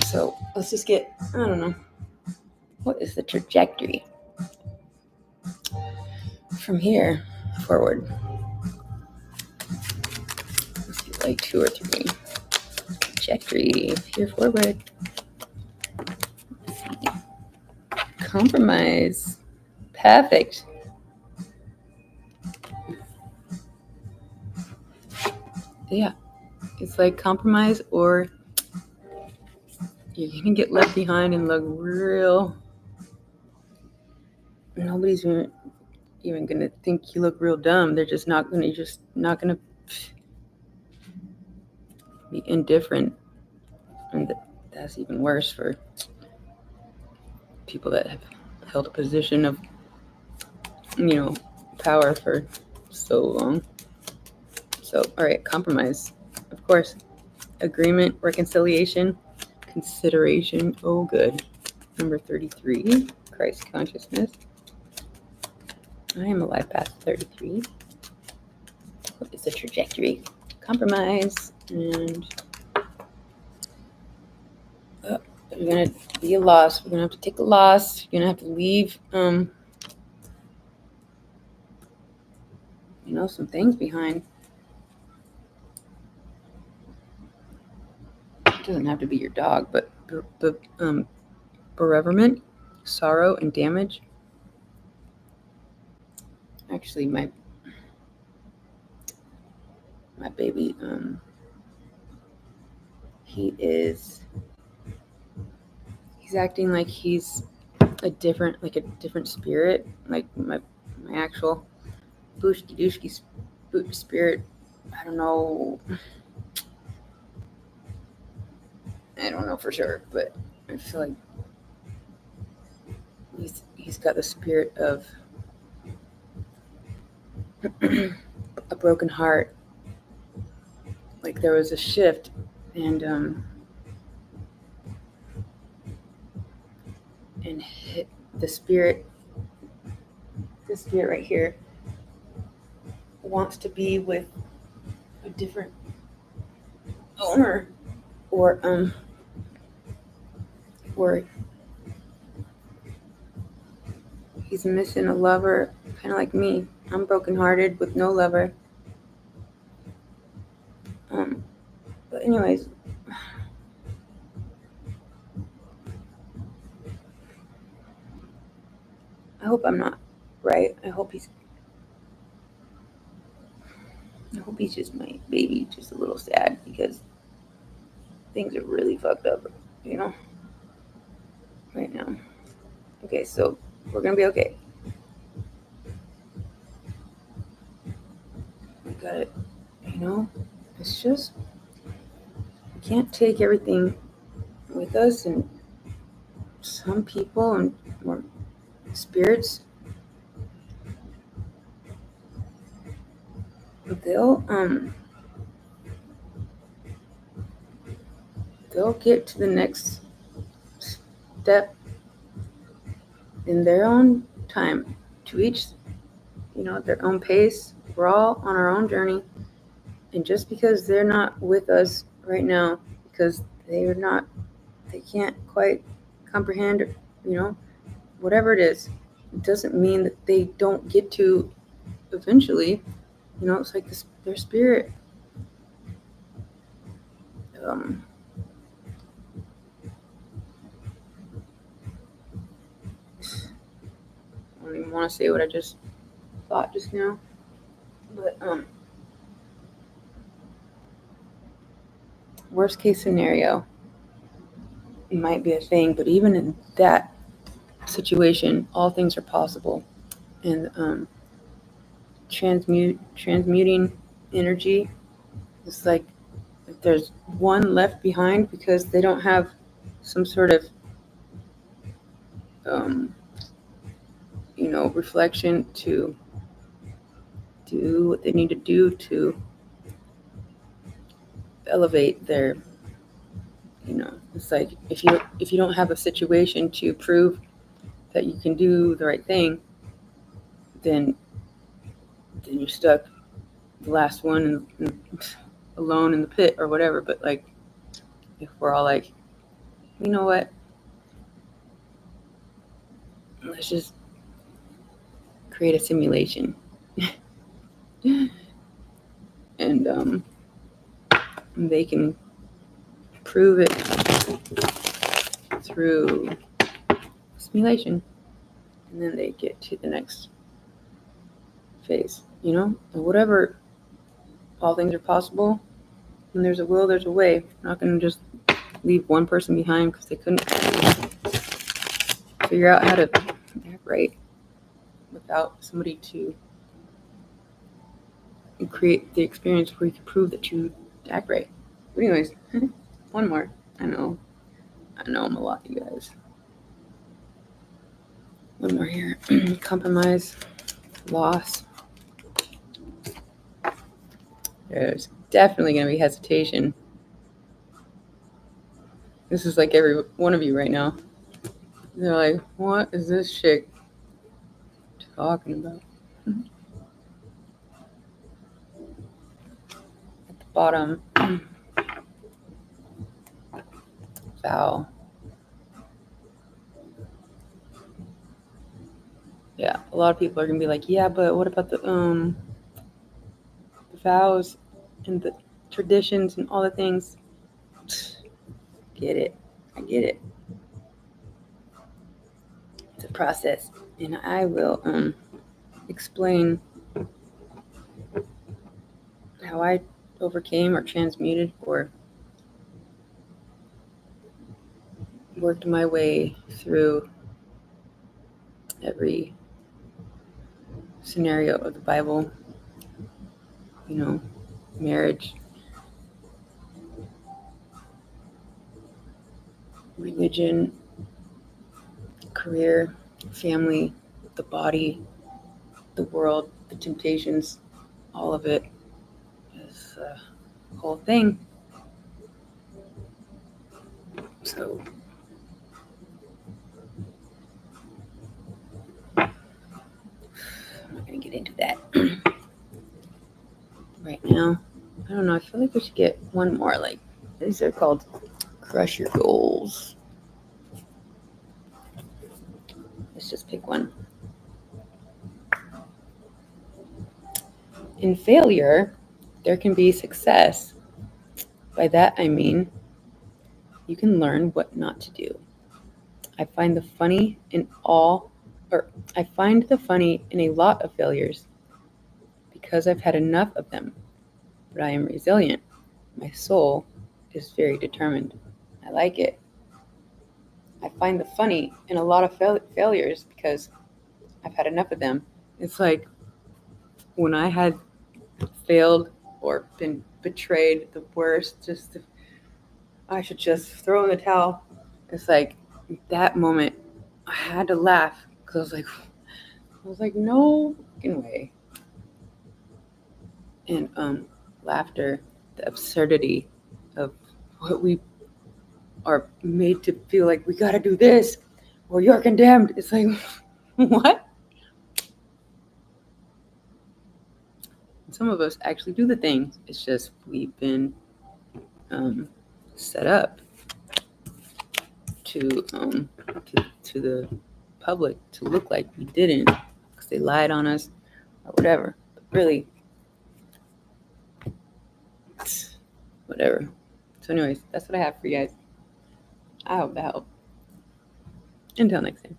So let's just get, I don't know, what is the trajectory from here forward? Let's do like 2 or 3. Trajectory here forward. Compromise. Perfect. Yeah, it's like compromise, or you're gonna get left behind and look real. Nobody's even gonna think you look real dumb. They're just not gonna. You're just not gonna be indifferent, and that's even worse for people that have held a position of, power for so long. So, all right, compromise, of course, agreement, reconciliation, consideration. Oh, good. Number 33, Christ consciousness. I am alive past 33. What is the trajectory? Compromise, and you're gonna be a loss. We're gonna have to take a loss. You're gonna have to leave, some things behind. It doesn't have to be your dog, but bereavement, sorrow, and damage. Actually, my baby, he's acting like he's a different spirit, like my actual Booshki Dooshki spirit. I don't know for sure, but I feel like he's got the spirit of a broken heart. Like there was a shift, and the spirit right here wants to be with a different owner, or he's missing a lover, kind of like me. I'm brokenhearted with no lover. But anyways, I hope I'm not right. I hope he's just my baby, just a little sad because things are really fucked up, right now. Okay, so we're gonna be okay. We got it. It's just we can't take everything with us, and some people and more spirits, they'll get to the next step in their own time, to each their own pace. We're all on our own journey, and just because they're not with us right now, because they can't quite comprehend, whatever it is, it doesn't mean that they don't get to eventually. It's like their spirit. I don't even want to say what I just thought just now, but worst case scenario, it might be a thing, but even in that situation, all things are possible, and transmuting energy. It's like if there's one left behind because they don't have some sort of reflection to do what they need to do to elevate their, it's like if you don't have a situation to prove that you can do the right thing, then you're stuck, the last one, and alone in the pit or whatever. But like if we're all like you know what? Let's just create a simulation. And they can prove it through simulation. And then they get to the next phase, and whatever, all things are possible. When there's a will, there's a way. I'm not going to just leave one person behind because they couldn't figure out how to act right without somebody to create the experience where you can prove that you act right. But anyways, one more. I know I'm a lot, you guys. One more here. Compromise, loss. There's definitely going to be hesitation. This is like every one of you right now. They're like, what is this chick talking about? At the bottom, vow. Yeah, a lot of people are going to be like, yeah, but what about the vows and the traditions and all the things? Get it. I get it. It's a process. And I will explain how I overcame or transmuted or worked my way through every scenario of the Bible, marriage, religion, career, family, the body, the world, the temptations, all of it is a whole thing. So I'm not going to get into that right now. I don't know. I feel like we should get one more. Like, these are called Crush Your Goals. Let's just pick one. In failure, there can be success. By that, I mean, you can learn what not to do. I find the funny in a lot of failures because I've had enough of them. But I am resilient. My soul is very determined. I like it. I find the funny in a lot of failures because I've had enough of them. It's like when I had failed or been betrayed the worst, I should just throw in the towel. It's like that moment I had to laugh because I was like, no fucking way. And laughter, the absurdity of what we are made to feel like we gotta do this or you're condemned. It's like, what? Some of us actually do the things. It's just we've been set up to the public to look like we didn't because they lied on us or whatever. But really, whatever. So anyways, that's what I have for you guys. I hope that helped. Until next time.